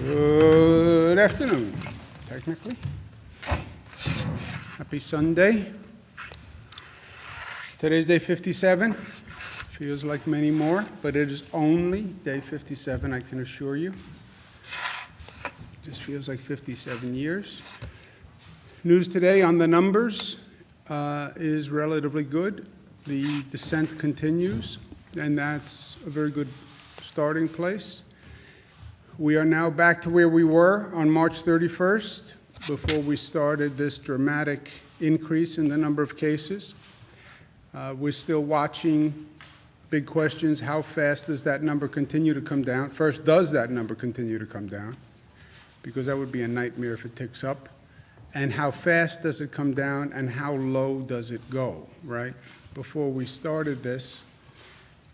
Good afternoon, technically. Happy Sunday. Today's day 57. Feels like many more, but it is only day 57, I can assure you. Just feels like 57 years. News today on the numbers is relatively good. The descent continues, and that's a very good starting place. We are now back to where we were on March 31st, before we started this dramatic increase in the number of cases. We're still watching big questions. How fast does that number continue to come down? First, does that number continue to come down? Because that would be a nightmare if it ticks up. And how fast does it come down, and how low does it go, right? Before we started this,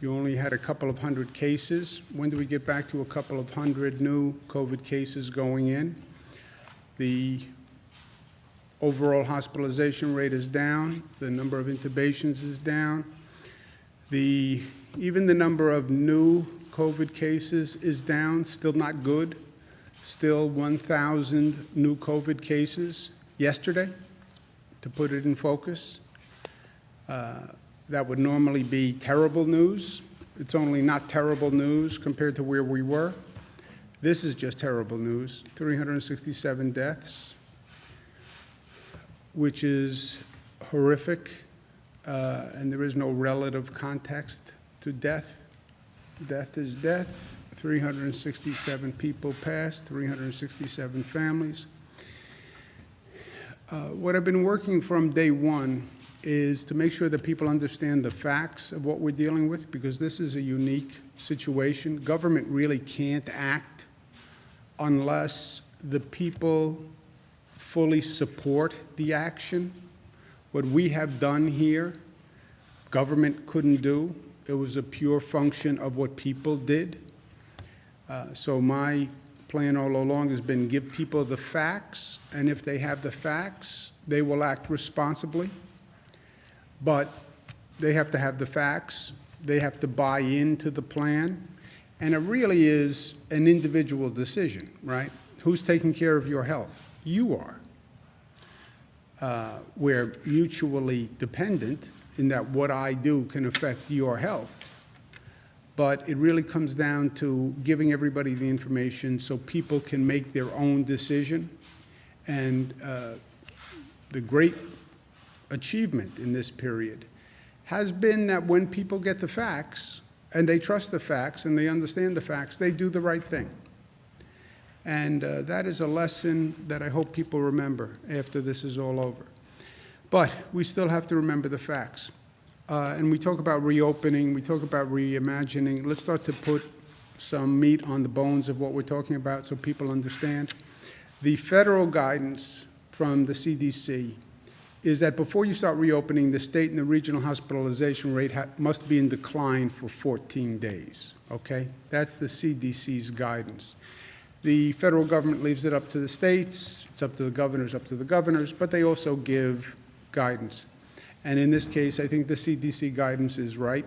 you only had a couple of hundred cases. When do we get back to a couple of hundred new COVID cases going in? The overall hospitalization rate is down. The number of intubations is down. Even the number of new COVID cases is down, still not good. Still 1,000 new COVID cases yesterday, to put it in focus. That would normally be terrible news. It's only not terrible news compared to where we were. This is just terrible news. 367 deaths, which is horrific, and there is no relative context to death. Death is death. 367 people passed, 367 families. What I've been working from day one is to make sure that people understand the facts of what we're dealing with, because this is a unique situation. Government really can't act unless the people fully support the action. What we have done here, government couldn't do. It was a pure function of what people did. So my plan all along has been give people the facts, and if they have the facts, they will act responsibly. But they have to have the facts, they have to buy into the plan, and it really is an individual decision, right? Who's taking care of your health? You are. We're mutually dependent in that what I do can affect your health. But it really comes down to giving everybody the information so people can make their own decision. And the great achievement in this period has been that when people get the facts, and they trust the facts, and they understand the facts, they do the right thing. And that is a lesson that I hope people remember after this is all over. But we still have to remember the facts. And we talk about reopening, we talk about reimagining. Let's start to put some meat on the bones of what we're talking about so people understand. The federal guidance from the CDC is that before you start reopening, the state and the regional hospitalization rate must be in decline for 14 days, okay? That's the CDC's guidance. The federal government leaves it up to the states, it's up to the governors, but they also give guidance. And in this case, I think the CDC guidance is right.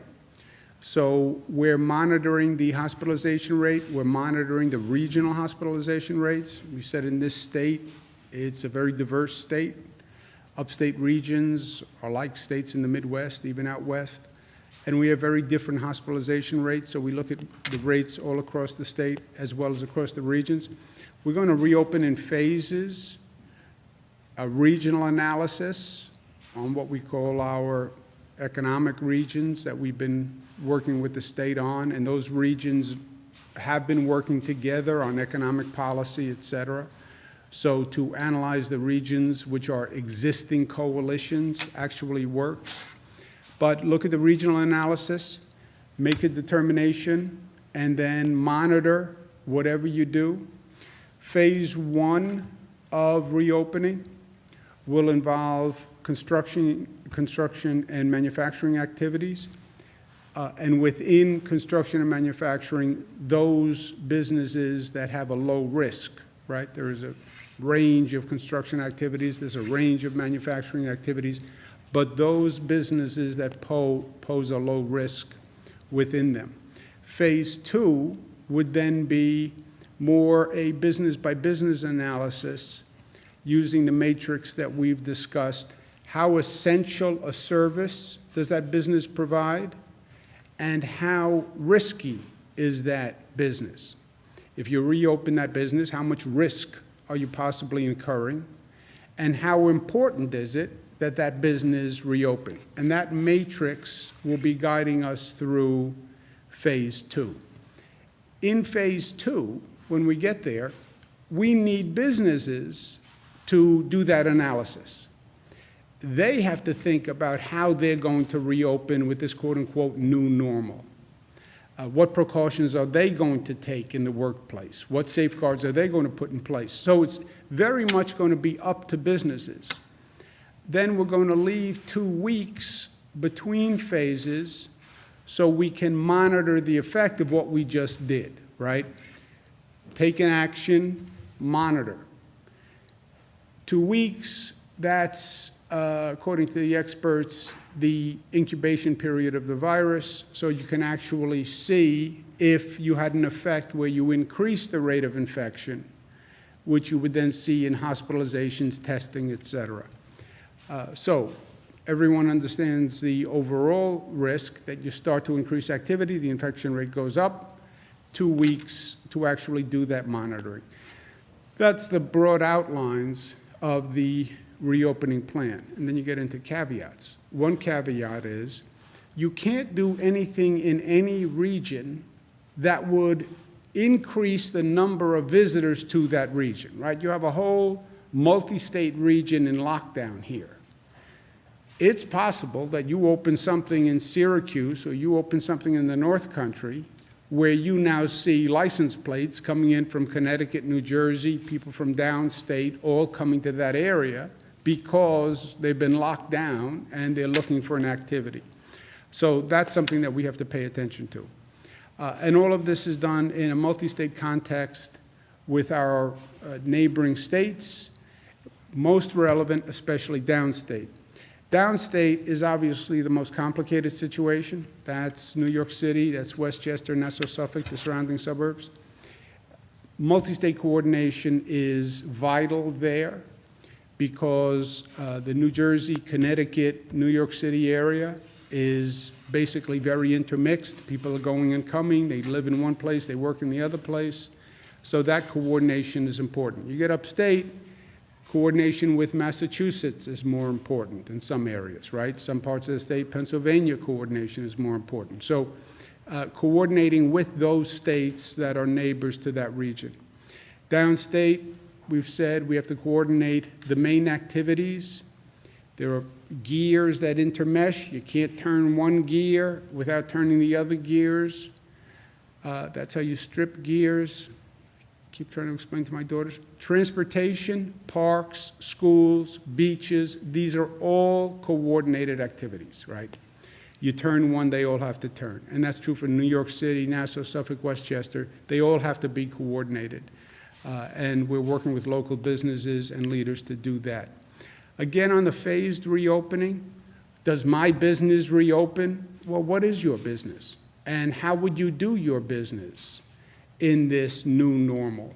So we're monitoring the hospitalization rate, we're monitoring the regional hospitalization rates. We said in this state, it's a very diverse state. Upstate regions are like states in the Midwest, even out west. And we have very different hospitalization rates, so we look at the rates all across the state as well as across the regions. We're going to reopen in phases, a regional analysis on what we call our economic regions that we've been working with the state on, and those regions have been working together on economic policy, et cetera. So to analyze the regions which are existing coalitions actually works. But look at the regional analysis, make a determination, and then monitor whatever you do. Phase one of reopening will involve construction and manufacturing activities. And within construction and manufacturing, those businesses that have a low risk, right? There is a range of construction activities, there's a range of manufacturing activities, but those businesses that pose a low risk within them. Phase two would then be more a business-by-business analysis using the matrix that we've discussed. How essential a service does that business provide, and how risky is that business? If you reopen that business, how much risk are you possibly incurring, and how important is it that that business reopen? And that matrix will be guiding us through phase 2. In phase 2, when we get there, we need businesses to do that analysis. They have to think about how they're going to reopen with this quote-unquote new normal. What precautions are they going to take in the workplace? What safeguards are they going to put in place? So it's very much going to be up to businesses. Then we're going to leave 2 weeks between phases so we can monitor the effect of what we just did, right? Take an action, monitor. 2 weeks, that's, according to the experts, the incubation period of the virus, so you can actually see if you had an effect where you increase the rate of infection, which you would then see in hospitalizations, testing, et cetera. So everyone understands the overall risk that you start to increase activity, the infection rate goes up, 2 weeks to actually do that monitoring. That's the broad outlines of the reopening plan. And then you get into caveats. One caveat is you can't do anything in any region that would increase the number of visitors to that region, right? You have a whole multi-state region in lockdown here. It's possible that you open something in Syracuse or you open something in the North Country where you now see license plates coming in from Connecticut, New Jersey, people from downstate, all coming to that area because they've been locked down and they're looking for an activity. So that's something that we have to pay attention to. And all of this is done in a multi-state context with our neighboring states, most relevant, especially downstate. Downstate is obviously the most complicated situation. That's New York City, that's Westchester, Nassau, Suffolk, the surrounding suburbs. Multi-state coordination is vital there because the New Jersey, Connecticut, New York City area is basically very intermixed. People are going and coming. They live in one place, they work in the other place. So that coordination is important. You get upstate, coordination with Massachusetts is more important in some areas, right? Some parts of the state, Pennsylvania coordination is more important. So coordinating with those states that are neighbors to that region. Downstate, we've said we have to coordinate the main activities. There are gears that intermesh. You can't turn one gear without turning the other gears. That's how you strip gears. Keep trying to explain to my daughters. Transportation, parks, schools, beaches, these are all coordinated activities, right? You turn one, they all have to turn. And that's true for New York City, Nassau, Suffolk, Westchester. They all have to be coordinated. And we're working with local businesses and leaders to do that. Again, on the phased reopening, does my business reopen? Well, what is your business? And how would you do your business in this new normal?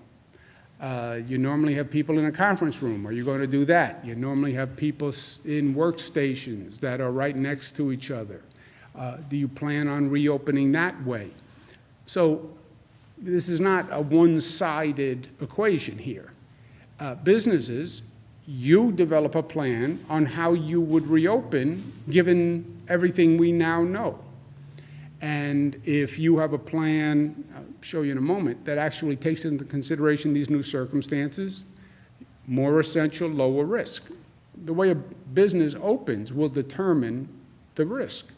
You normally have people in a conference room. Are you going to do that? You normally have people in workstations that are right next to each other. Do you plan on reopening that way? So this is not a one-sided equation here. Businesses, you develop a plan on how you would reopen given everything we now know. And if you have a plan, I'll show you in a moment, that actually takes into consideration these new circumstances, more essential, lower risk. The way a business opens will determine the risk.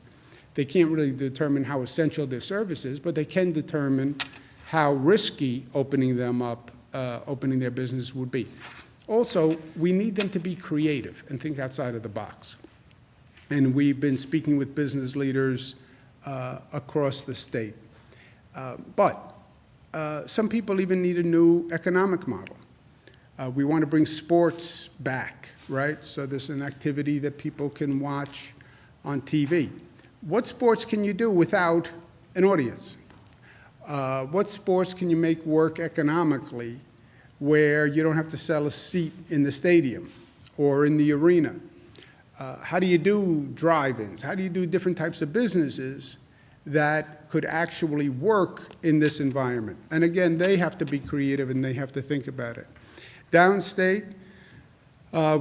They can't really determine how essential their service is, but they can determine how risky opening them up, opening their business would be. Also, we need them to be creative and think outside of the box. And we've been speaking with business leaders across the state. But some people even need a new economic model. We want to bring sports back, right? So there's an activity that people can watch on TV. What sports can you do without an audience? What sports can you make work economically where you don't have to sell a seat in the stadium or in the arena? How do you do drive-ins? How do you do different types of businesses that could actually work in this environment? And again, they have to be creative and they have to think about it. Downstate,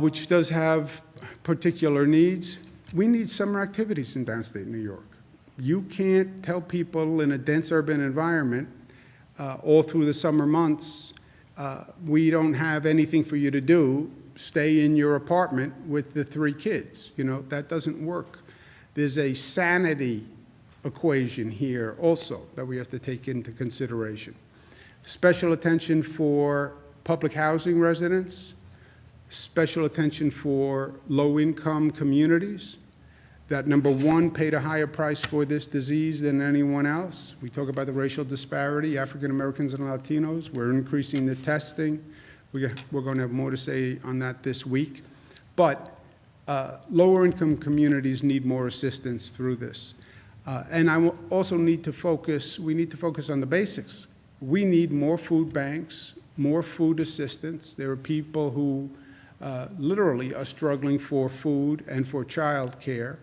which does have particular needs, we need summer activities in downstate New York. You can't tell people in a dense urban environment all through the summer months, we don't have anything for you to do, stay in your apartment with the 3 kids. You know, that doesn't work. There's a sanity equation here also that we have to take into consideration. Special attention for public housing residents, special attention for low-income communities that, number one, paid a higher price for this disease than anyone else. We talk about the racial disparity, African Americans and Latinos. We're increasing the testing. We're going to have more to say on that this week. But lower-income communities need more assistance through this. And I will also need to focus, we need to focus on the basics. We need more food banks, more food assistance. There are people who literally are struggling for food and for child care.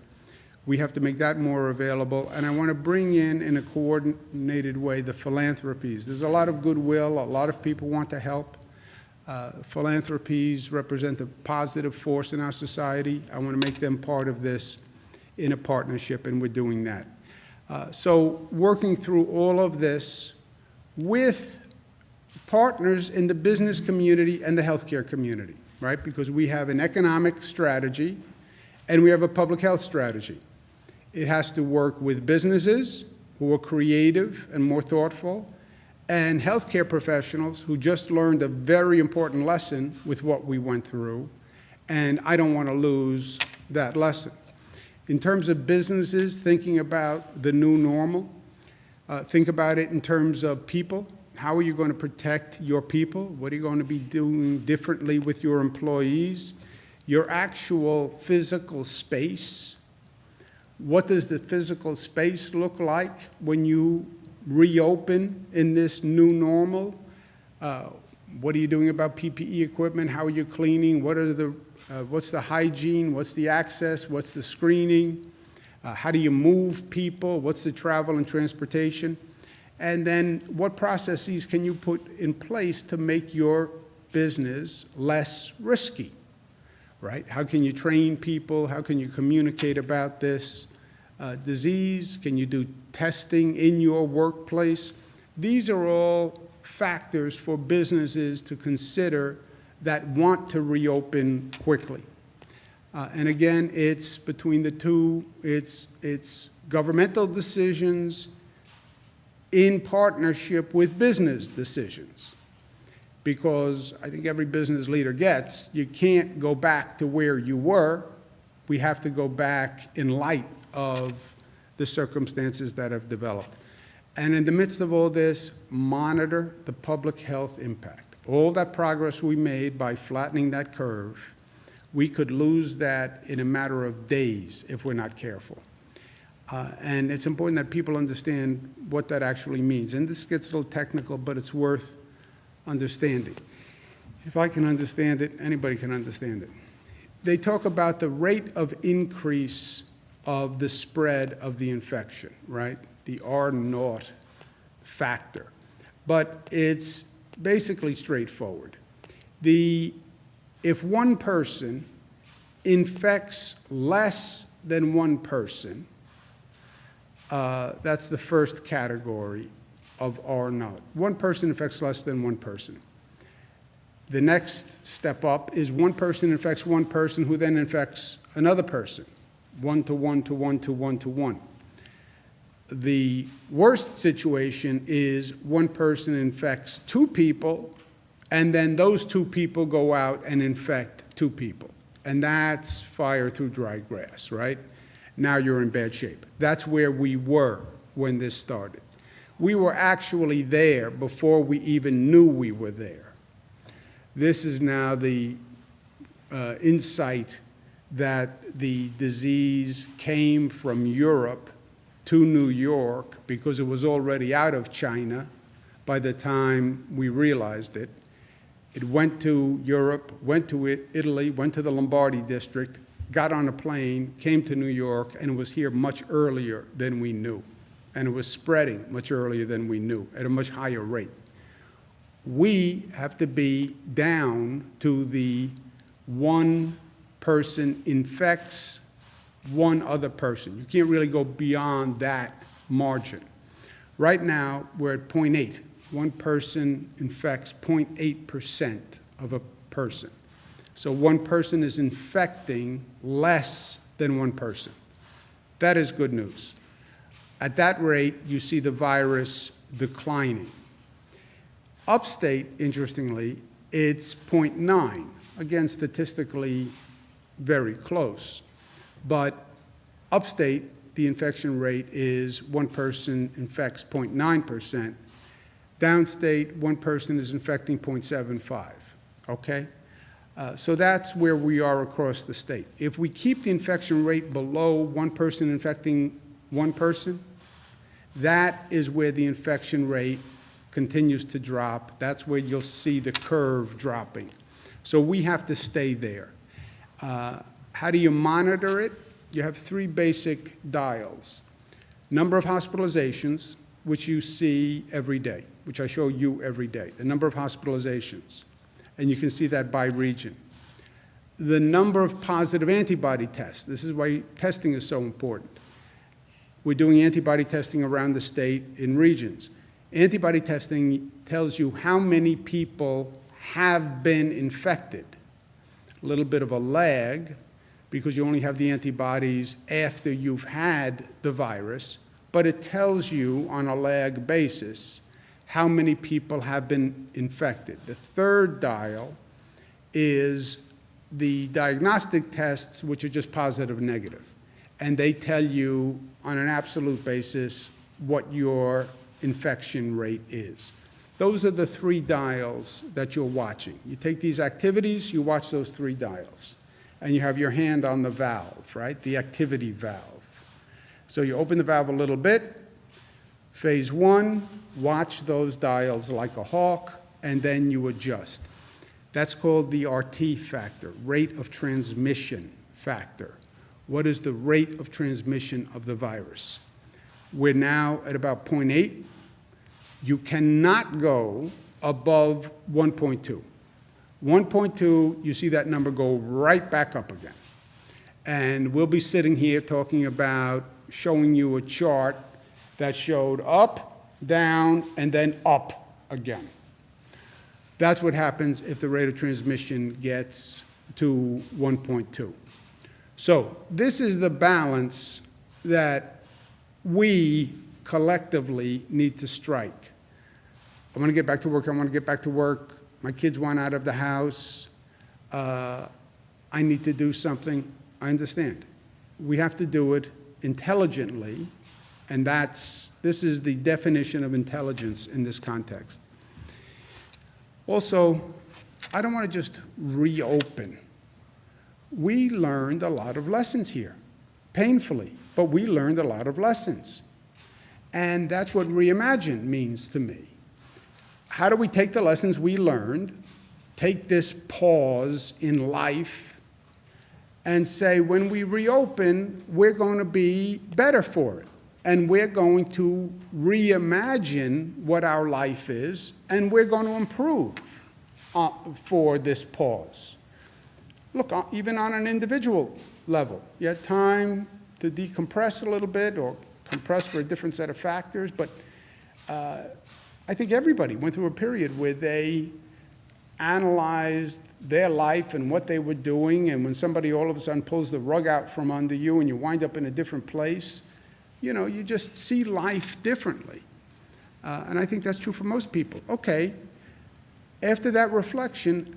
We have to make that more available. And I want to bring in a coordinated way, the philanthropies. There's a lot of goodwill. A lot of people want to help. Philanthropies represent a positive force in our society. I want to make them part of this in a partnership, and we're doing that. So working through all of this with partners in the business community and the healthcare community, right? Because we have an economic strategy and we have a public health strategy. It has to work with businesses who are creative and more thoughtful, and healthcare professionals who just learned a very important lesson with what we went through, and I don't want to lose that lesson. In terms of businesses, thinking about the new normal, think about it in terms of people. How are you going to protect your people? What are you going to be doing differently with your employees? Your actual physical space. What does the physical space look like when you reopen in this new normal? What are you doing about PPE equipment? How are you cleaning? What's the hygiene? What's the access? What's the screening? How do you move people? What's the travel and transportation? And then what processes can you put in place to make your business less risky, right? How can you train people? How can you communicate about this disease? Can you do testing in your workplace? These are all factors for businesses to consider that want to reopen quickly. And again, it's between the two, it's governmental decisions in partnership with business decisions. Because I think every business leader gets, you can't go back to where you were. We have to go back in light of the circumstances that have developed. And in the midst of all this, monitor the public health impact. All that progress we made by flattening that curve, we could lose that in a matter of days if we're not careful. And it's important that people understand what that actually means. And this gets a little technical, but it's worth understanding. If I can understand it, anybody can understand it. They talk about the rate of increase of the spread of the infection, right? The R0 factor. But it's basically straightforward. If one person infects less than one person, that's the first category of R0. One person infects less than one person. The next step up is one person infects one person who then infects another person, 1 to 1 to 1 to 1 to 1. The worst situation is one person infects 2 people, and then those 2 people go out and infect 2 people. And that's fire through dry grass, right? Now you're in bad shape. That's where we were when this started. We were actually there before we even knew we were there. This is now the insight that the disease came from Europe to New York because it was already out of China by the time we realized it. It went to Europe, went to Italy, went to the Lombardy district, got on a plane, came to New York, and it was here much earlier than we knew. And it was spreading much earlier than we knew at a much higher rate. We have to be down to the one person infects one other person. You can't really go beyond that margin. Right now, we're at 0.8. One person infects 0.8% of a person. So one person is infecting less than one person. That is good news. At that rate, you see the virus declining. Upstate, interestingly, it's 0.9. Again, statistically very close. But upstate, the infection rate is one person infects 0.9%. Downstate, one person is infecting 0.75, okay? So that's where we are across the state. If we keep the infection rate below one person infecting one person, that is where the infection rate continues to drop. That's where you'll see the curve dropping. So we have to stay there. How do you monitor it? You have three basic dials. Number of hospitalizations, which you see every day, which I show you every day, the number of hospitalizations. And you can see that by region. The number of positive antibody tests. This is why testing is so important. We're doing antibody testing around the state in regions. Antibody testing tells you how many people have been infected. A little bit of a lag because you only have the antibodies after you've had the virus, but it tells you on a lag basis how many people have been infected. The third dial is the diagnostic tests, which are just positive and negative. And they tell you on an absolute basis what your infection rate is. Those are the three dials that you're watching. You take these activities, you watch those three dials. And you have your hand on the valve, right? The activity valve. So you open the valve a little bit. Phase one, watch those dials like a hawk, and then you adjust. That's called the RT factor, rate of transmission factor. What is the rate of transmission of the virus? We're now at about 0.8. You cannot go above 1.2. 1.2, you see that number go right back up again. And we'll be sitting here talking about showing you a chart that showed up, down, and then up again. That's what happens if the rate of transmission gets to 1.2. So this is the balance that we collectively need to strike. I want to get back to work. I want to get back to work. My kids want out of the house. I need to do something. I understand. We have to do it intelligently, and this is the definition of intelligence in this context. Also, I don't want to just reopen. We learned a lot of lessons here, painfully, but we learned a lot of lessons. And that's what reimagine means to me. How do we take the lessons we learned, take this pause in life, and say, when we reopen, we're going to be better for it. And we're going to reimagine what our life is, and we're going to improve for this pause. Look, even on an individual level, you had time to decompress a little bit or compress for a different set of factors, but I think everybody went through a period where they analyzed their life and what they were doing, and when somebody all of a sudden pulls the rug out from under you and you wind up in a different place, you know, you just see life differently. And I think that's true for most people. Okay, after that reflection,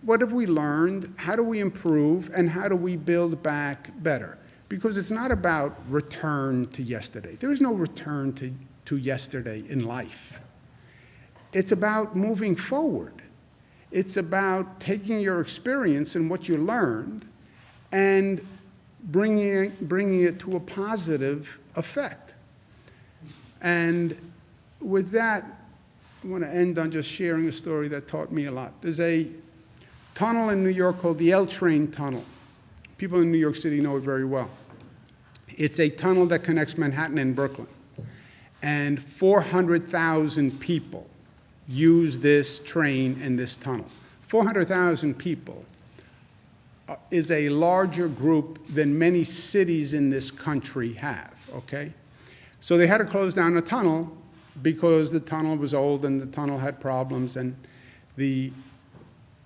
what have we learned, how do we improve, and how do we build back better? Because it's not about return to yesterday. There is no return to yesterday in life. It's about moving forward. It's about taking your experience and what you learned and bringing it to a positive effect. And with that, I want to end on just sharing a story that taught me a lot. There's a tunnel in New York called the L Train Tunnel. People in New York City know it very well. It's a tunnel that connects Manhattan and Brooklyn. And 400,000 people use this train and this tunnel. 400,000 people is a larger group than many cities in this country have, okay? So they had to close down the tunnel because the tunnel was old and the tunnel had problems, and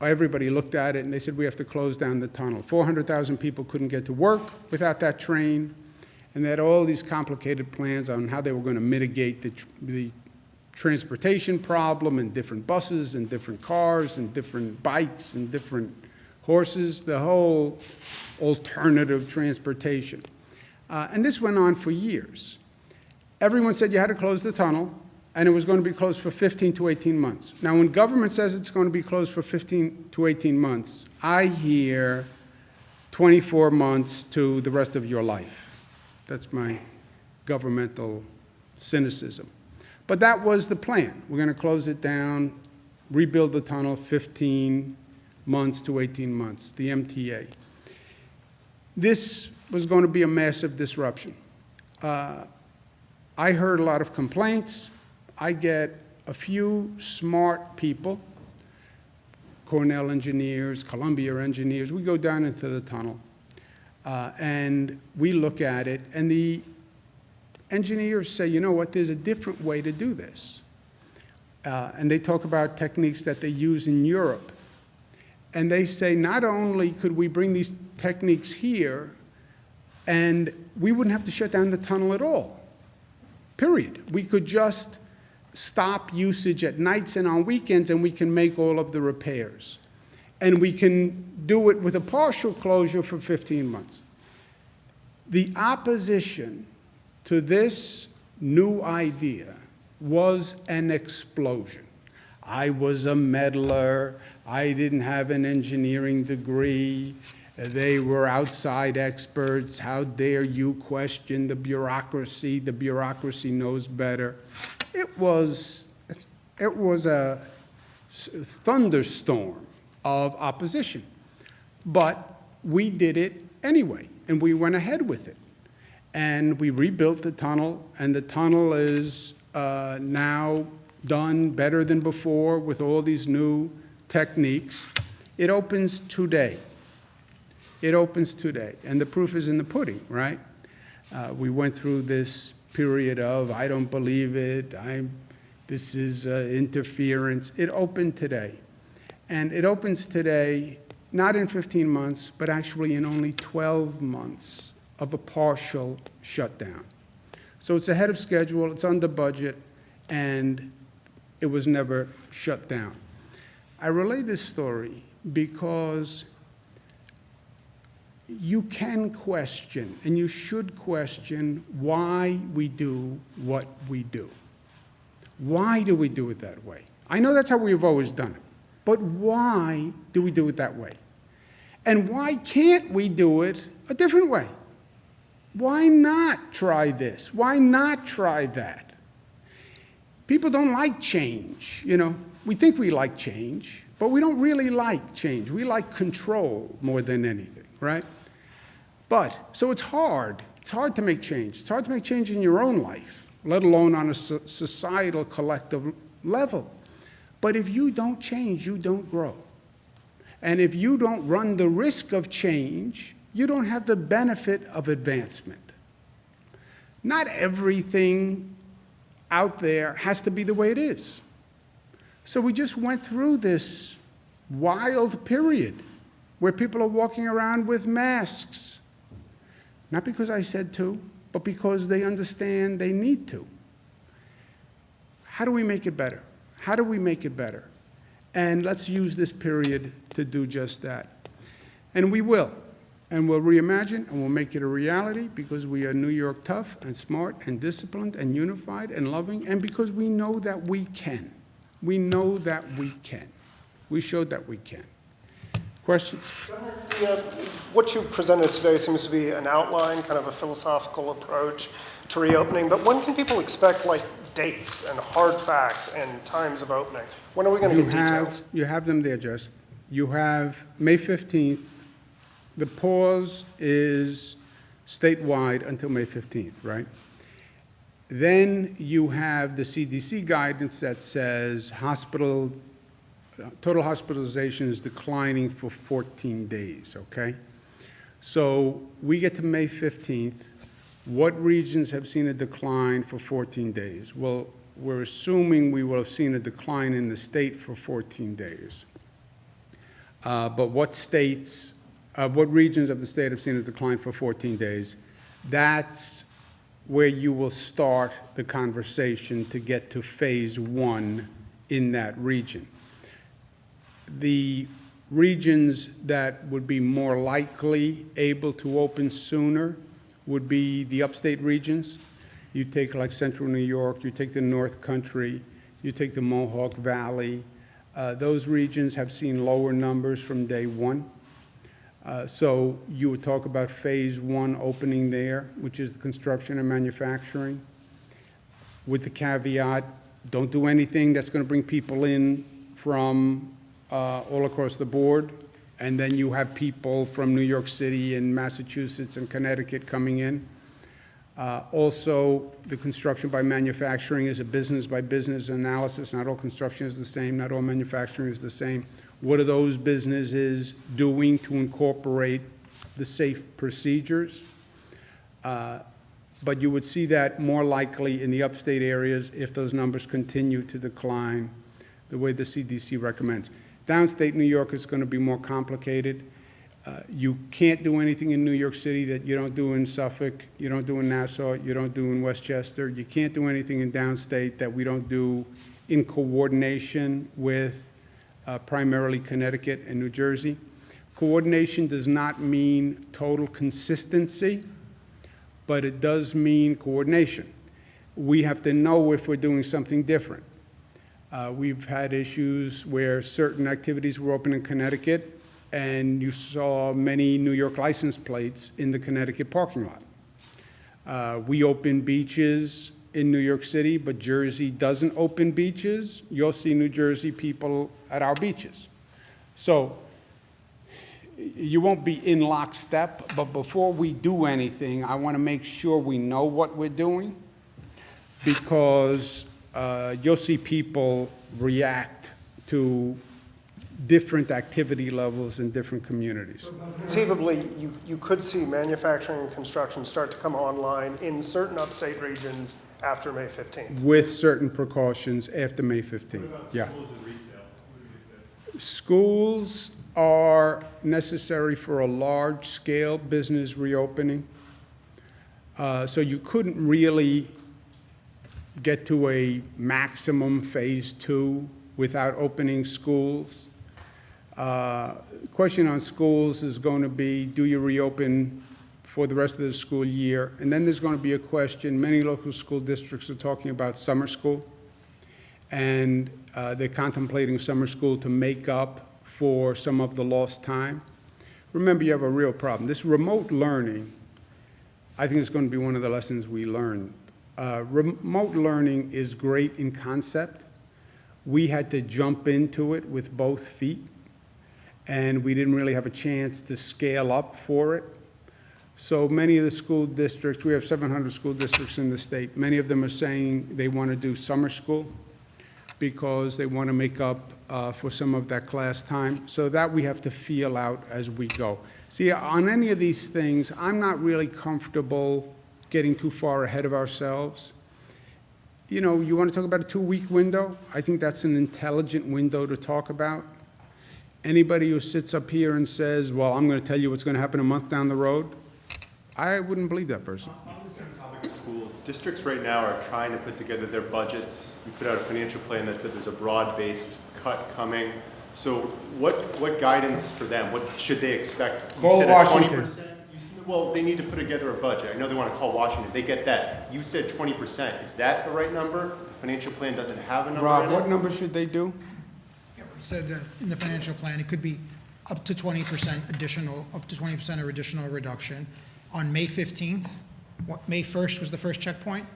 everybody looked at it and they said, we have to close down the tunnel. 400,000 people couldn't get to work without that train, and they had all these complicated plans on how they were going to mitigate the transportation problem, and different buses and different cars and different bikes and different horses, the whole alternative transportation. And this went on for years. Everyone said you had to close the tunnel, and it was going to be closed for 15 to 18 months. Now, when government says it's going to be closed for 15 to 18 months, I hear 24 months to the rest of your life. That's my governmental cynicism. But that was the plan. We're going to close it down, rebuild the tunnel, 15 months to 18 months, the MTA. This was going to be a massive disruption. I heard a lot of complaints. I get a few smart people, Cornell engineers, Columbia engineers. We go down into the tunnel, and we look at it, and the engineers say, you know what, there's a different way to do this. And they talk about techniques that they use in Europe. And they say, not only could we bring these techniques here, and we wouldn't have to shut down the tunnel at all, period. We could just stop usage at nights and on weekends, and we can make all of the repairs. And we can do it with a partial closure for 15 months. The opposition to this new idea was an explosion. I was a meddler. I didn't have an engineering degree. They were outside experts. How dare you question the bureaucracy? The bureaucracy knows better. It was a thunderstorm of opposition. But we did it anyway, and we went ahead with it. And we rebuilt the tunnel, and the tunnel is now done better than before with all these new techniques. It opens today. It opens today, and the proof is in the pudding, right? We went through this period of, I don't believe it, this is interference. It opened today, and it opens today not in 15 months, but actually in only 12 months of a partial shutdown. So it's ahead of schedule, it's under budget, and it was never shut down. I relay this story because you can question, and you should question, why we do what we do. Why do we do it that way? I know that's how we've always done it, but why do we do it that way? And why can't we do it a different way? Why not try this? Why not try that? People don't like change, you know. We think we like change, but we don't really like change. We like control more than anything, right? But, so it's hard. It's hard to make change. It's hard to make change in your own life, let alone on a societal, collective level. But if you don't change, you don't grow. And if you don't run the risk of change, you don't have the benefit of advancement. Not everything out there has to be the way it is. So we just went through this wild period where people are walking around with masks. Not because I said to, but because they understand they need to. How do we make it better? How do we make it better? And let's use this period to do just that. And we will. And we'll reimagine, and we'll make it a reality because we are New York tough and smart and disciplined and unified and loving, and because we know that we can. We know that we can. We showed that we can. Questions? What you presented today seems to be an outline, kind of a philosophical approach to reopening, but when can people expect like dates and hard facts and times of opening? When are we going to get details? You have them there, Jess. You have May 15th. The pause is statewide until May 15th, right? Then you have the CDC guidance that says total hospitalization is declining for 14 days, okay? So we get to May 15th. What regions have seen a decline for 14 days? Well, we're assuming we will have seen a decline in the state for 14 days. But what regions of the state have seen a decline for 14 days? That's where you will start the conversation to get to phase 1 in that region. The regions that would be more likely able to open sooner would be the upstate regions. You take like central New York, you take the North Country, you take the Mohawk Valley. Those regions have seen lower numbers from day 1. So you would talk about phase 1 opening there, which is the construction and manufacturing, with the caveat, don't do anything that's going to bring people in from all across the board. And then you have people from New York City and Massachusetts and Connecticut coming in. Also, the construction by manufacturing is a business by business analysis. Not all construction is the same, not all manufacturing is the same. What are those businesses doing to incorporate the safe procedures? But you would see that more likely in the upstate areas if those numbers continue to decline the way the CDC recommends. Downstate New York is going to be more complicated. You can't do anything in New York City that you don't do in Suffolk, you don't do in Nassau, you don't do in Westchester. You can't do anything in downstate that we don't do in coordination with primarily Connecticut and New Jersey. Coordination does not mean total consistency, but it does mean coordination. We have to know if we're doing something different. We've had issues where certain activities were open in Connecticut and you saw many New York license plates in the Connecticut parking lot. We open beaches in New York City, but Jersey doesn't open beaches. You'll see New Jersey people at our beaches. So you won't be in lockstep, but before we do anything, I want to make sure we know what we're doing, because you'll see people react to different activity levels in different communities. Conceivably, you could see manufacturing and construction start to come online in certain upstate regions after May 15th. With certain precautions after May 15th. Yeah. Schools and retail? Schools are necessary for a large-scale business reopening. So you couldn't really get to a maximum phase 2 without opening schools. Question on schools is going to be, do you reopen for the rest of the school year? And then there's going to be a question, many local school districts are talking about summer school, and they're contemplating summer school to make up for some of the lost time. Remember, you have a real problem. This remote learning, I think, is going to be one of the lessons we learned. Remote learning is great in concept. We had to jump into it with both feet, and we didn't really have a chance to scale up for it. So many of the school districts, we have 700 school districts in the state, many of them are saying they want to do summer school because they want to make up for some of that class time. So that we have to feel out as we go. See, on any of these things, I'm not really comfortable getting too far ahead of ourselves. You know, you want to talk about a 2-week window? I think that's an intelligent window to talk about. Anybody who sits up here and says, well, I'm going to tell you what's going to happen a month down the road, I wouldn't believe that person. On the same topic of schools, districts right now are trying to put together their budgets. We put out a financial plan that said there's a broad-based cut coming. So what guidance for them? What should they expect? You Call said Washington. 20%? Well, they need to put together a budget. I know they want to call Washington. They get that. You said 20%. Is that the right number? The financial plan doesn't have a number Rob, in it? what number should they do? Yeah, we said that in the financial plan, it could be up to 20% additional, up to 20% or additional reduction. On May 15th, May 1st was the first checkpoint.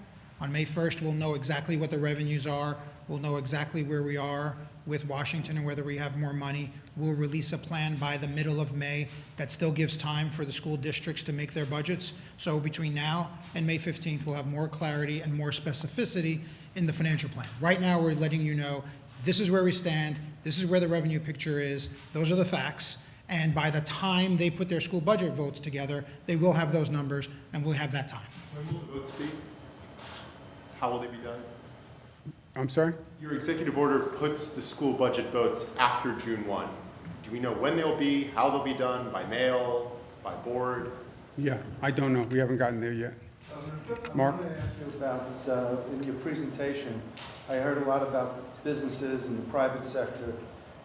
On May 1st, we'll know exactly what the revenues are. We'll know exactly where we are with Washington and whether we have more money. We'll release a plan by the middle of May that still gives time for the school districts to make their budgets. So between now and May 15th, we'll have more clarity and more specificity in the financial plan. Right now, we're letting you know, this is where we stand, this is where the revenue picture is, those are the facts, and by the time they put their school budget votes together, they will have those numbers, and we'll have that time. When will the votes be? How will they be done? I'm sorry? Your executive order puts the school budget votes after June 1. Do we know when they'll be, how they'll be done, by mail, by board? Yeah, I don't know. We haven't gotten there yet. Mark? I want to ask you about, in your presentation, I heard a lot about businesses and the private sector,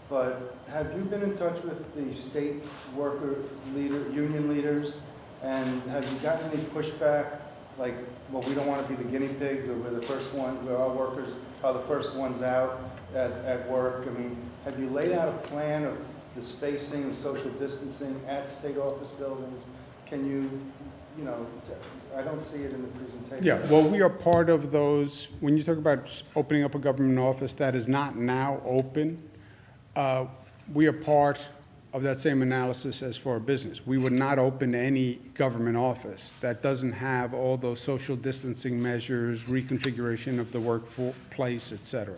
but have you been in touch with the state worker leader, union leaders, and have you gotten any pushback, like, well, we don't want to be the guinea pigs, or we're the first one, where our workers are the first ones out at work? I mean, have you laid out a plan of the spacing and social distancing at state office buildings? Can you, you know, I don't see it in the presentation. Yeah, well, we are part of those. When you talk about opening up a government office that is not now open, we are part of that same analysis as for a business. We would not open any government office that doesn't have all those social distancing measures, reconfiguration of the workplace, et cetera.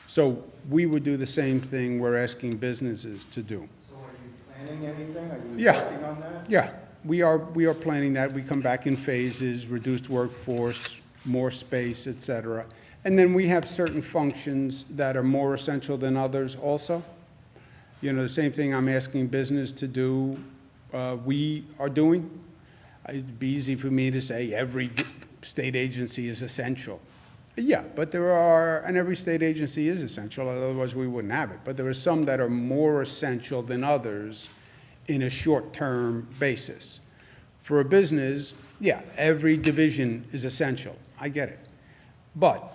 So we would do the same thing we're asking businesses to do. So are you planning anything? Are you Yeah. working on that? Yeah, we are planning that. We come back in phases, reduced workforce, more space, et cetera. And then we have certain functions that are more essential than others also. You know, the same thing I'm asking business to do, we are doing. It'd be easy for me to say every state agency is essential. Yeah, but there are, and every state agency is essential, otherwise we wouldn't have it. But there are some that are more essential than others in a short-term basis. For a business, yeah, every division is essential. I get it. But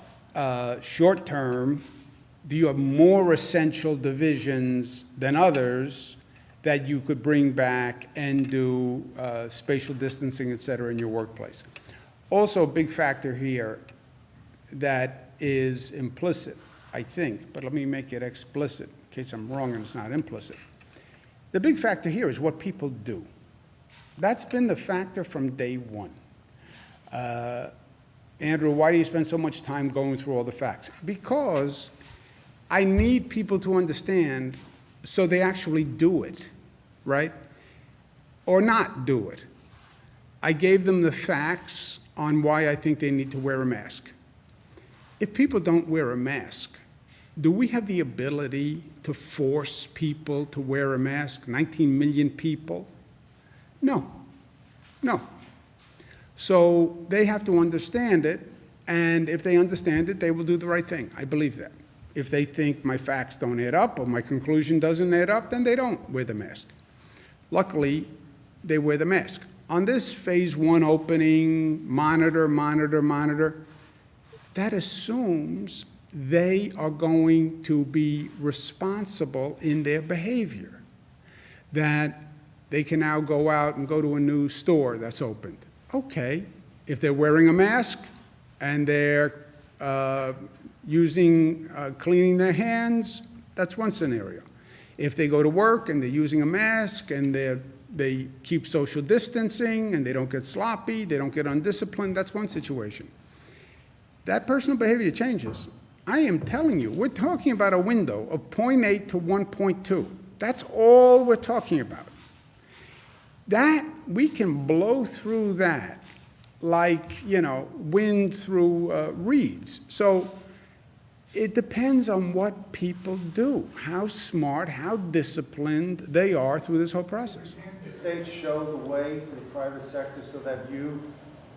short-term, do you have more essential divisions than others that you could bring back and do spatial distancing, et cetera, in your workplace? Also, a big factor here that is implicit, I think, but let me make it explicit in case I'm wrong and it's not implicit. The big factor here is what people do. That's been the factor from day one. Andrew, why do you spend so much time going through all the facts? Because I need people to understand so they actually do it, right? Or not do it. I gave them the facts on why I think they need to wear a mask. If people don't wear a mask, do we have the ability to force people to wear a mask? 19 million people? No. No. So they have to understand it, and if they understand it, they will do the right thing. I believe that. If they think my facts don't add up or my conclusion doesn't add up, then they don't wear the mask. Luckily, they wear the mask. On this phase 1 opening, monitor, that assumes they are going to be responsible in their behavior, that they can now go out and go to a new store that's opened. Okay, if they're wearing a mask and they're cleaning their hands, that's one scenario. If they go to work and they're using a mask and they keep social distancing and they don't get sloppy, they don't get undisciplined, that's one situation. That personal behavior changes. I am telling you, we're talking about a window of 0.8 to 1.2. That's all we're talking about. That, we can blow through that like, you know, wind through reeds. So it depends on what people do, how smart, how disciplined they are through this whole process. Can't the state show the way for the private sector so that you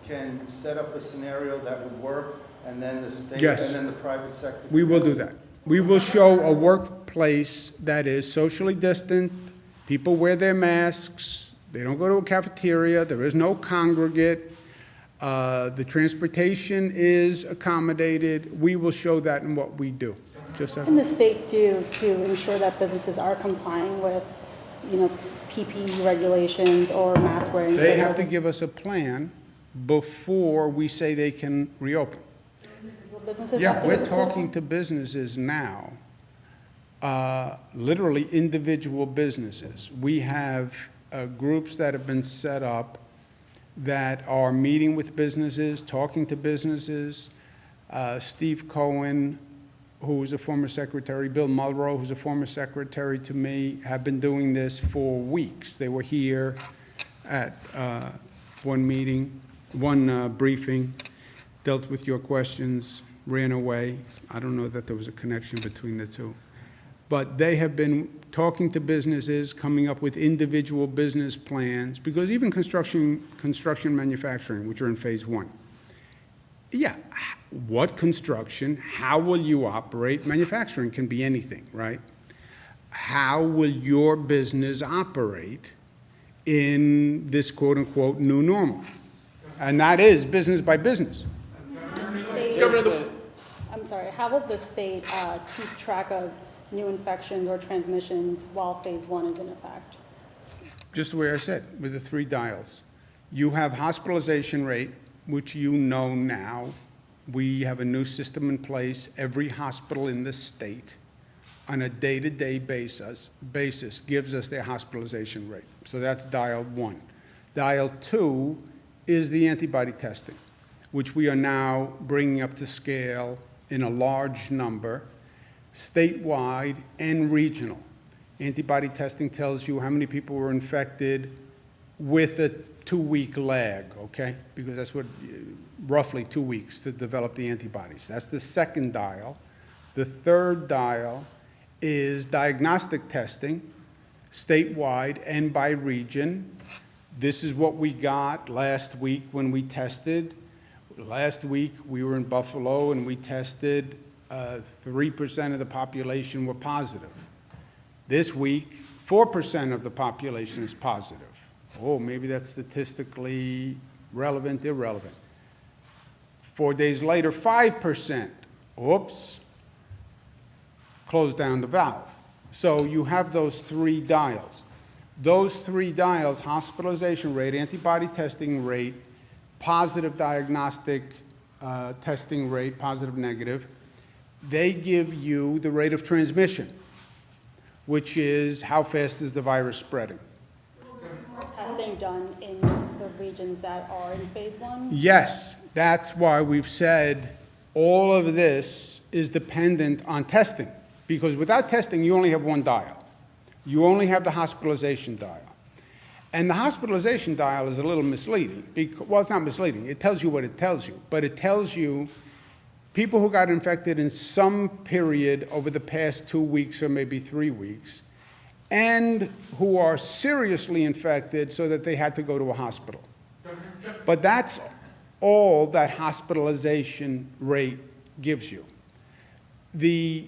can set up a scenario that would work, and then the state, Yes. and then the private sector? We will do that. We will show a workplace that is socially distant, people wear their masks, they don't go to a cafeteria, there is no congregate, the transportation is accommodated. We will show that in what we do. What can the state do to ensure that businesses are complying with PPE regulations or mask wearing. They have to give us a plan before we say they can reopen. Businesses have Yeah, to we're give us a- talking to businesses now, literally individual businesses. We have groups that have been set up that are meeting with businesses, talking to businesses. Steve Cohen, who was a former secretary, Bill Mulrow, who's a former secretary to me, have been doing this for weeks. They were here at one meeting, one briefing, dealt with your questions, ran away. I don't know that there was a connection between the two. But they have been talking to businesses, coming up with individual business plans, because even construction manufacturing, which are in phase one, yeah, what construction, how will you operate? Manufacturing can be anything, right? How will your business operate in this quote-unquote new normal? And that is business by business. I'm sorry, how will the state keep track of new infections or transmissions while phase one is in effect? Just the way I said, with the 3 dials. You have hospitalization rate, which you know now. We have a new system in place. Every hospital in the state, on a day-to-day basis gives us their hospitalization rate. So that's dial 1. Dial 2 is the antibody testing, which we are now bringing up to scale in a large number, statewide and regional. Antibody testing tells you how many people were infected with a 2-week lag, okay? Because that's what, roughly 2 weeks to develop the antibodies. That's the second dial. The third dial is diagnostic testing, statewide and by region. This is what we got last week when we tested. Last week, we were in Buffalo and we tested 3% of the population were positive. This week, 4% of the population is positive. Oh, maybe that's statistically relevant, irrelevant. 4 days later, 5%. Oops. Close down the valve. So you have those 3 dials. Those 3 dials, hospitalization rate, antibody testing rate, positive diagnostic testing rate, positive, negative, they give you the rate of transmission, which is how fast is the virus spreading. Testing done in the regions that are in phase one? Yes, that's why we've said all of this is dependent on testing, because without testing, you only have 1 dial. You only have the hospitalization dial. And the hospitalization dial is a little misleading. Well, it's not misleading. It tells you what it tells you. But it tells you people who got infected in some period over the past 2 weeks or maybe 3 weeks, and who are seriously infected so that they had to go to a hospital. But that's all that hospitalization rate gives you. The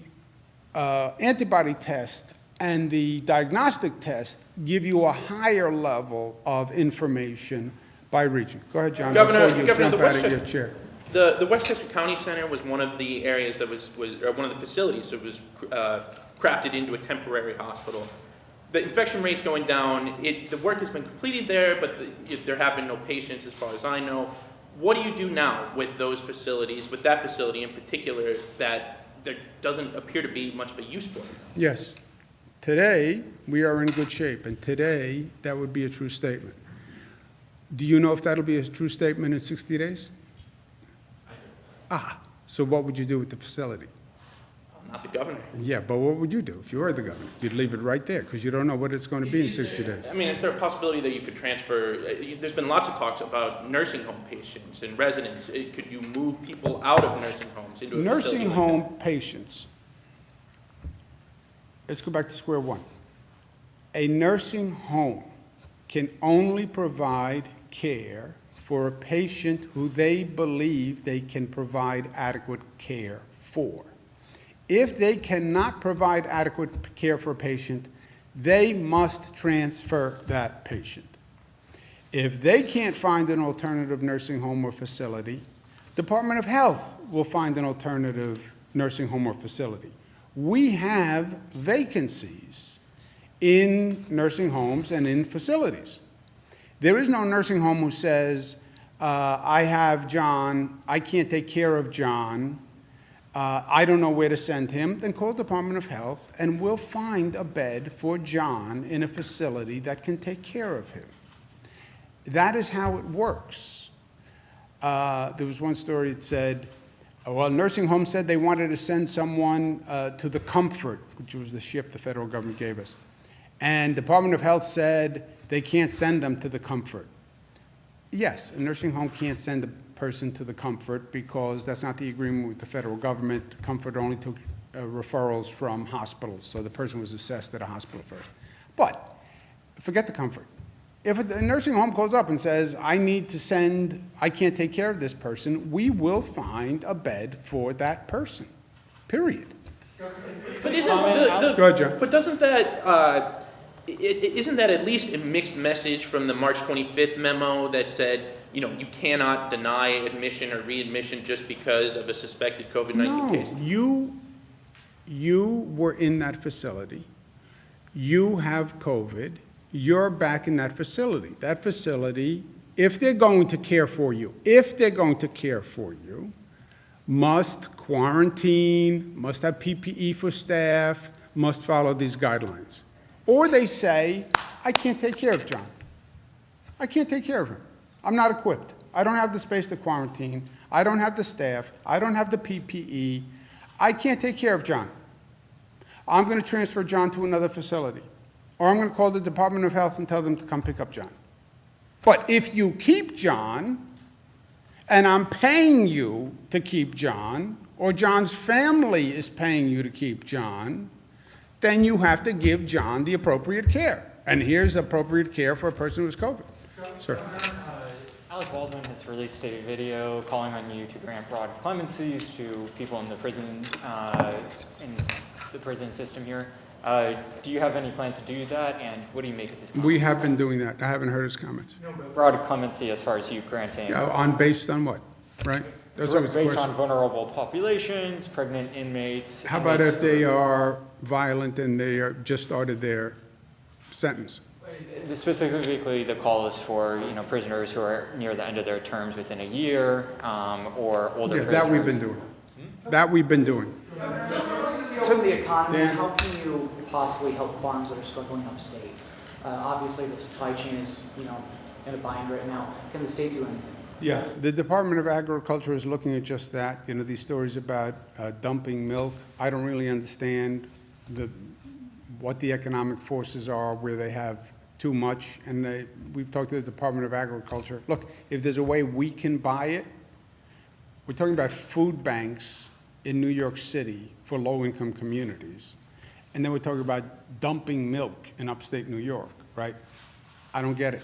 antibody test and the diagnostic test give you a higher level of information by region. Go ahead, John, Governor, before you Governor, jump out of your chair. The Westchester County Center was one of the areas that was or one of the facilities that was crafted into a temporary hospital. The infection rate's going down. The work has been completed there, but there have been no patients as far as I know. What do you do now with those facilities, with that facility in particular, that there doesn't appear to be much of a use for? Yes. Today, we are in good shape, and today, that would be a true statement. Do you know if that'll be a true statement in 60 days? I do. Ah, so what would you do with the facility? I'm not the governor. Yeah, but what would you do if you were the governor? You'd leave it right there, because you don't know what it's going to be in 60 days. I mean, is there a possibility that you could transfer? There's been lots of talks about nursing home patients and residents. Could you move people out of nursing homes into a facility Nursing like home that? patients, let's go back to square one. A nursing home can only provide care for a patient who they believe they can provide adequate care for. If they cannot provide adequate care for a patient, they must transfer that patient. If they can't find an alternative nursing home or facility, Department of Health will find an alternative nursing home or facility. We have vacancies in nursing homes and in facilities. There is no nursing home who says, I have John, I can't take care of John, I don't know where to send him. Then call the Department of Health and we'll find a bed for John in a facility that can take care of him. That is how it works. There was one story that said, well, a nursing home said they wanted to send someone to the Comfort, which was the ship the federal government gave us. And Department of Health said they can't send them to the Comfort. Yes, a nursing home can't send a person to the Comfort because that's not the agreement with the federal government. Comfort only took referrals from hospitals, so the person was assessed at a hospital first. But forget the Comfort. If a nursing home calls up and says, I can't take care of this person, we will find a bed for that person, period. But isn't Go ahead, John. But doesn't that, isn't that at least a mixed message from the March 25th memo that said, you know, you cannot deny admission or readmission just because of a suspected COVID-19 case? No, you were in that facility. You have COVID. You're back in that facility. That facility, if they're going to care for you, must quarantine, must have PPE for staff, must follow these guidelines. Or they say, I can't take care of John. I can't take care of him. I'm not equipped. I don't have the space to quarantine. I don't have the staff. I don't have the PPE. I can't take care of John. I'm going to transfer John to another facility. Or I'm going to call the Department of Health and tell them to come pick up John. But if you keep John, and I'm paying you to keep John, or John's family is paying you to keep John, then you have to give John the appropriate care. And here's appropriate care for a person who has COVID. Sir. Alec Baldwin has released a video calling on you to grant broad clemencies to people in the prison system here. Do you have any plans to do that, and what do you make of his comments? We have been doing that. I haven't heard his comments. Broad clemency as far as you granting. Based on what, right? That's always the based question. on vulnerable populations, pregnant inmates. How about if they are violent and they just started their sentence? Specifically, the call is for prisoners who are near the end of their terms within a year, or older prisoners. That we've been doing. That we've been doing. To the economy, how can you possibly help farms that are struggling upstate? Obviously, the supply chain is, in a bind right now. Can the state do anything? Yeah, the Department of Agriculture is looking at just that. These stories about dumping milk. I don't really understand what the economic forces are where they have too much. And we've talked to the Department of Agriculture. Look, if there's a way we can buy it, we're talking about food banks in New York City for low-income communities. And then we're talking about dumping milk in upstate New York, right? I don't get it.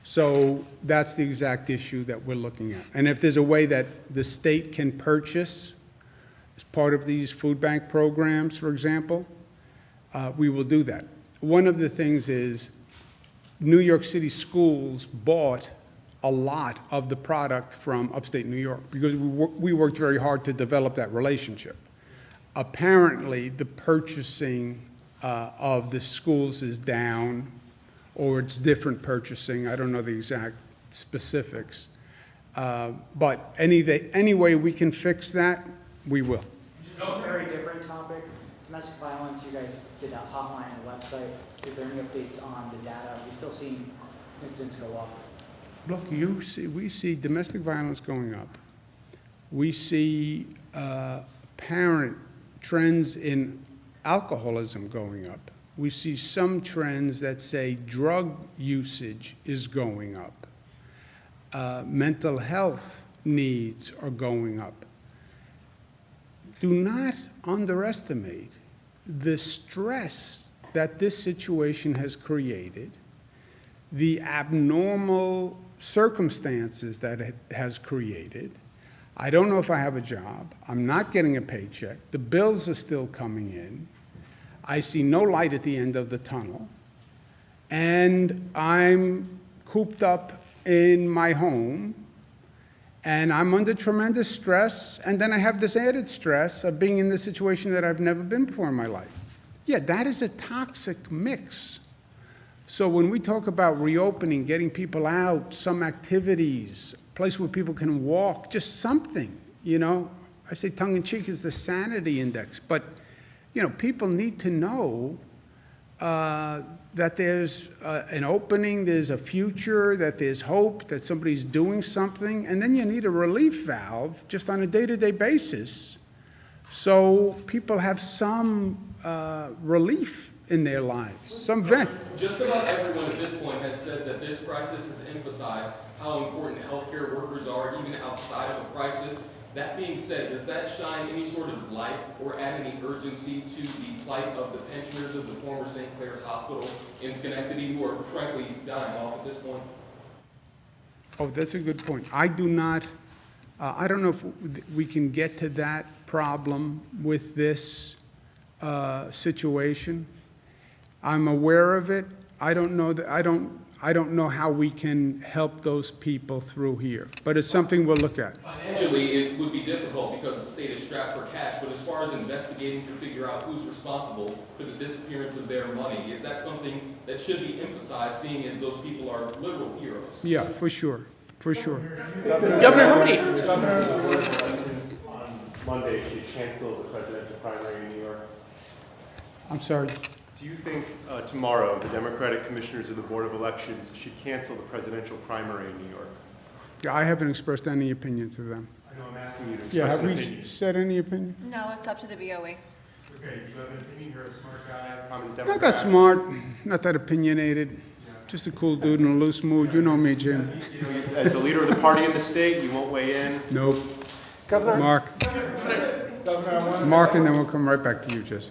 So that's the exact issue that we're looking at. And if there's a way that the state can purchase as part of these food bank programs, for example, we will do that. One of the things is New York City schools bought a lot of the product from upstate New York because we worked very hard to develop that relationship. Apparently, the purchasing of the schools is down, or it's different purchasing. I don't know the exact specifics. But any way we can fix that, we will. Just a very different topic. Domestic violence, you guys did that hotline on the website. Is there any updates on the data? Are we still seeing incidents go up? Look, we see domestic violence going up. We see apparent trends in alcoholism going up. We see some trends that say drug usage is going up. Mental health needs are going up. Do not underestimate the stress that this situation has created, the abnormal circumstances that it has created. I don't know if I have a job. I'm not getting a paycheck. The bills are still coming in. I see no light at the end of the tunnel. And I'm cooped up in my home, and I'm under tremendous stress, and then I have this added stress of being in this situation that I've never been before in my life. Yeah, that is a toxic mix. So when we talk about reopening, getting people out, some activities, a place where people can walk, just something, you know, I say tongue-in-cheek is the sanity index, but, you know, people need to know that there's an opening, there's a future, that there's hope, that somebody's doing something, and then you need a relief valve just on a day-to-day basis so people have some relief in their lives, some vent. Just about everyone at this point has said that this crisis has emphasized how important healthcare workers are even outside of a crisis. That being said, does that shine any sort of light or add any urgency to the plight of the pensioners of the former St. Clair's Hospital in Schenectady who are frankly dying off at this point? Oh, that's a good point. I do not, I don't know if we can get to that problem with this situation. I'm aware of it. I don't know that, I don't know how we can help those people through here, but it's something we'll look at. Financially, it would be difficult because the state is strapped for cash, but as far as investigating to figure out who's responsible for the disappearance of their money, is that something that should be emphasized, seeing as those people are literal heroes? Yeah, for sure, for sure. Governor, how many? On Monday, she canceled the presidential primary in New York. I'm sorry. Do you think tomorrow the Democratic commissioners of the Board of Elections should cancel the presidential primary in New York? Yeah, I haven't expressed any opinion to them. I know I'm asking you to Yeah, express have an we opinion. said any opinion? No, it's up to the BOE. Okay, you have an opinion, you're a smart guy, common Not Democrat. that smart, not that opinionated, just a cool dude in a loose mood. You know me, Jim. As the leader of the party in the state, you won't weigh in? Nope. Governor? Mark. Governor, I wanted Mark, to and then we'll come right back to you, Jesse.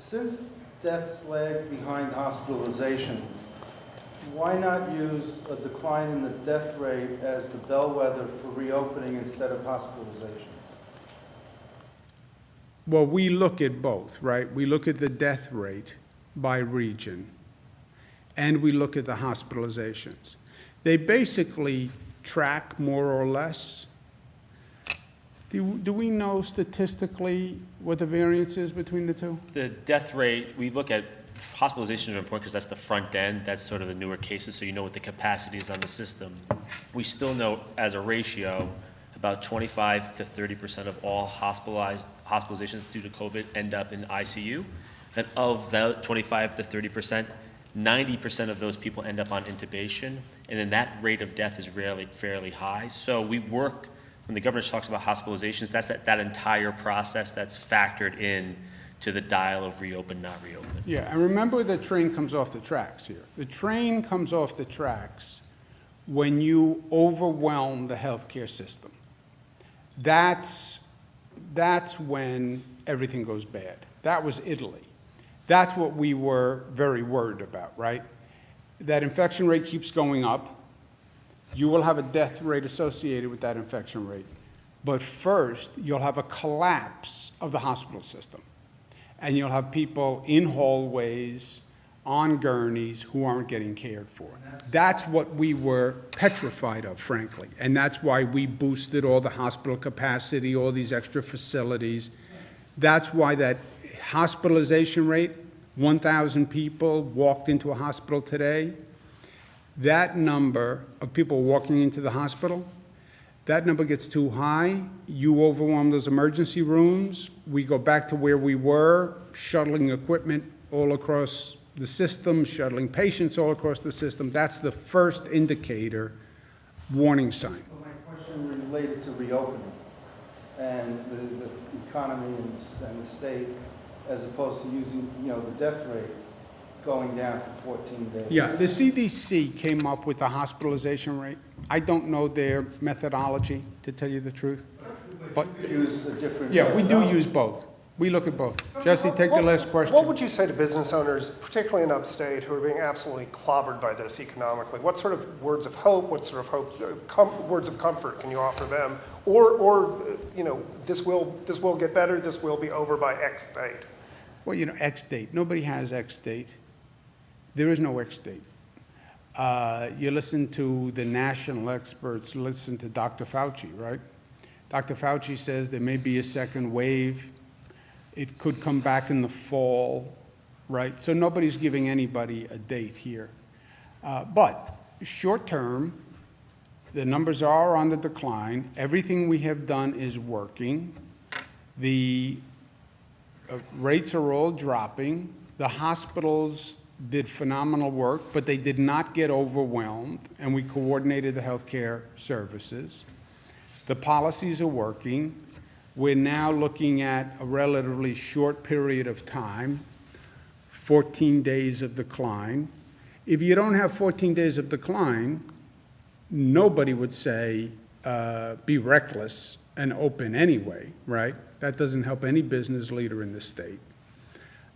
since deaths lag behind hospitalizations, why not use a decline in the death rate as the bellwether for reopening instead of hospitalizations? Well, we look at both, right? We look at the death rate by region, and we look at the hospitalizations. They basically track more or less. Do we know statistically what the variance is between the two? The death rate, we look at hospitalizations are important because that's the front end. That's sort of the newer cases, so you know what the capacity is on the system. We still know as a ratio, about 25 to 30% of all hospitalizations due to COVID end up in ICU. And of that 25 to 30%, 90% of those people end up on intubation. And then that rate of death is fairly high. So we work, when the governor talks about hospitalizations, that's that entire process that's factored in to the dial of reopen, not reopen. Yeah, and remember the train comes off the tracks here. The train comes off the tracks when you overwhelm the healthcare system. That's when everything goes bad. That was Italy. That's what we were very worried about, right? That infection rate keeps going up. You will have a death rate associated with that infection rate. But first, you'll have a collapse of the hospital system. And you'll have people in hallways, on gurneys, who aren't getting cared for. That's what we were petrified of, frankly. And that's why we boosted all the hospital capacity, all these extra facilities. That's why that hospitalization rate, 1,000 people walked into a hospital today, that number of people walking into the hospital, that number gets too high, you overwhelm those emergency rooms, we go back to where we were, shuttling equipment all across the system, shuttling patients all across the system. That's the first indicator, warning sign. Well, my question related to reopening and the economy and the state, as opposed to using, the death rate going down for 14 days. Yeah, the CDC came up with the hospitalization rate. I don't know their methodology, to tell you the truth. But Use a different. yeah, we do use both. We look at both. Jesse, take the last question. What would you say to business owners, particularly in upstate, who are being absolutely clobbered by this economically? What sort of words of hope, what sort of words of comfort can you offer them? Or this will get better, this will be over by X date. Well, X date. Nobody has X date. There is no X date. You listen to the national experts, listen to Dr. Fauci, right? Dr. Fauci says there may be a second wave. It could come back in the fall. right? So nobody's giving anybody a date here. But short term, the numbers are on the decline. Everything we have done is working. The rates are all dropping. The hospitals did phenomenal work, but they did not get overwhelmed, and we coordinated the healthcare services. The policies are working. We're now looking at a relatively short period of time, 14 days of decline. If you don't have 14 days of decline, nobody would say be reckless and open anyway, right? That doesn't help any business leader in the state.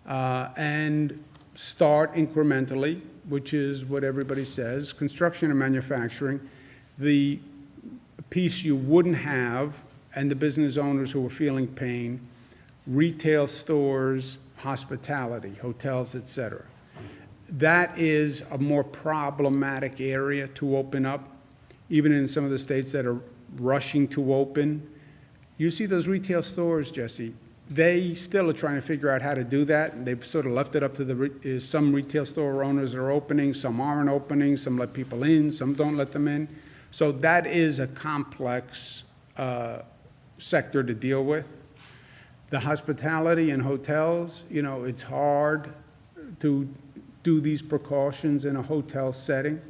And start incrementally, which is what everybody says. Construction and manufacturing, the piece you wouldn't have, and the business owners who are feeling pain, retail stores, hospitality, hotels, et cetera. That is a more problematic area to open up, even in some of the states that are rushing to open. You see those retail stores, Jesse, they still are trying to figure out how to do that, and they've sort of left it up to some retail store owners are opening, some aren't opening, some let people in, some don't let them in. So that is a complex sector to deal with. The hospitality and hotels, you know, it's hard to do these precautions in a hotel setting.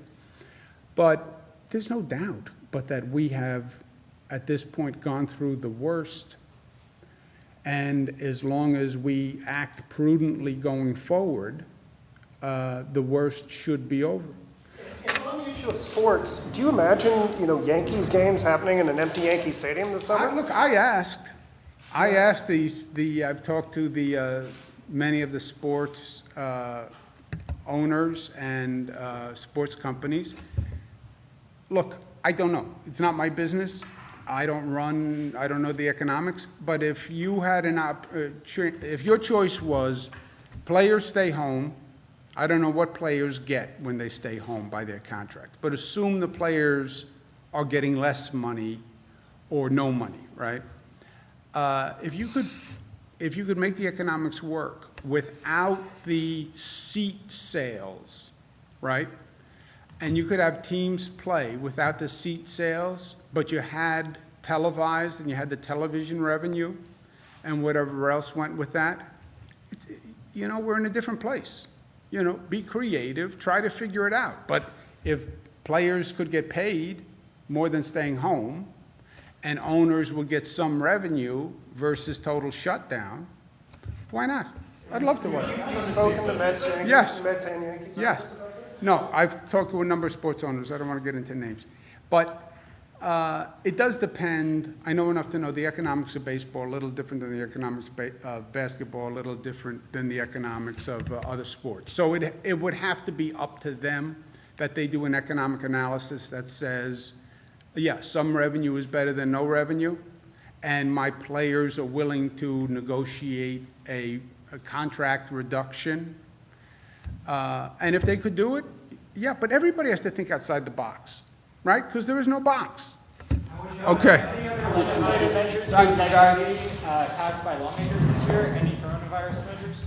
But there's no doubt but that we have, at this point, gone through the worst. And as long as we act prudently going forward, the worst should be over. And on the issue of sports, do you imagine, you know, Yankees games happening in an empty Yankee Stadium this summer? I asked I've talked to many of the sports owners and sports companies. Look, I don't know. It's not my business. I don't know the economics, but if you had if your choice was players stay home, I don't know what players get when they stay home by their contract, but assume the players are getting less money or no money, right? If you could make the economics work without the seat sales, right? And you could have teams play without the seat sales, but you had televised and you had the television revenue and whatever else went with that, you know, we're in a different place. You know, be creative, try to figure it out. But if players could get paid more than staying home and owners would get some revenue versus total shutdown, why not? I'd love to watch. Have you spoken to Mets, Yankees, Yes. Mets and Yankees? Yes. No, I've talked to a number of sports owners. I don't want to get into names. But it does depend. I know enough to know the economics of baseball, a little different than the economics of basketball, a little different than the economics of other sports. So it would have to be up to them that they do an economic analysis that says, yeah, some revenue is better than no revenue, and my players are willing to negotiate a contract reduction. And if they could do it, yeah, but everybody has to think outside the box, right? Because there is no box. Okay. Any other legislative measures you'd like to see passed by lawmakers this year? Any coronavirus measures?